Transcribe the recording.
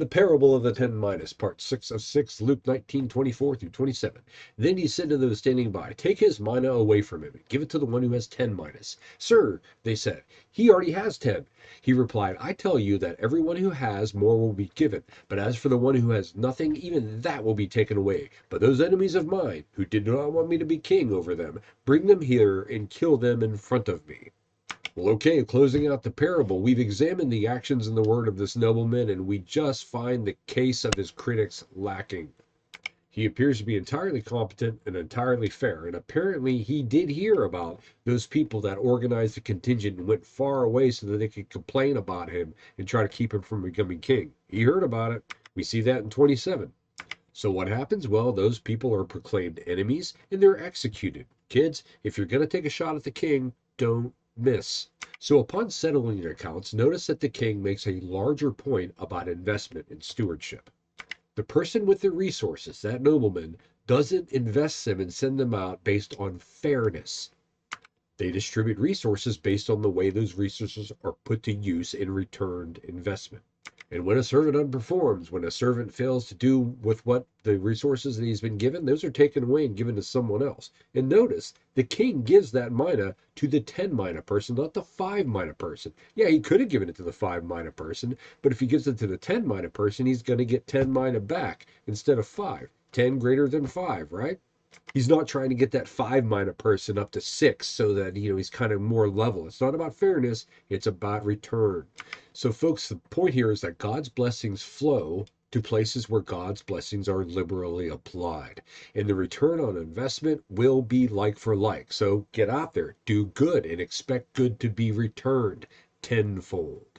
The parable of the 10 minas, part 6 of 6, Luke 19:24 through 27. Then he said to those standing by, take his mina away from him, and give it to the one who has 10 minas. Sir, they said, he already has 10. He replied, I tell you that everyone who has, more will be given. But as for the one who has nothing, even that will be taken away. But those enemies of mine, who did not want me to be king over them, bring them here and kill them in front of me. Well, okay, closing out the parable, we've examined the actions and the word of this nobleman, and we just find the case of his critics lacking. He appears to be entirely competent and entirely fair, and apparently he did hear about those people that organized the contingent and went far away so that they could complain about him and try to keep him from becoming king. He heard about it. We see that in 27. So what happens? Well, those people are proclaimed enemies and they're executed. Kids, if you're going to take a shot at the king, don't miss. So upon settling accounts, notice that the king makes a larger point about investment and stewardship. The person with the resources, that nobleman, doesn't invest them and send them out based on fairness. They distribute resources based on the way those resources are put to use in returned investment. And when a servant underperforms, when a servant fails to do with what the resources that he's been given, those are taken away and given to someone else. And notice, the king gives that mina to the 10 mina person, not the 5 mina person. Yeah, he could have given it to the 5 mina person, but if he gives it to the 10 mina person, he's going to get 10 mina back instead of 5. 10 greater than 5, right? He's not trying to get that 5 mina person up to 6 so that he's kind of more level. It's not about fairness, it's about return. So folks, the point here is that God's blessings flow to places where God's blessings are liberally applied, and the return on investment will be like for like. So get out there, do good, and expect good to be returned tenfold.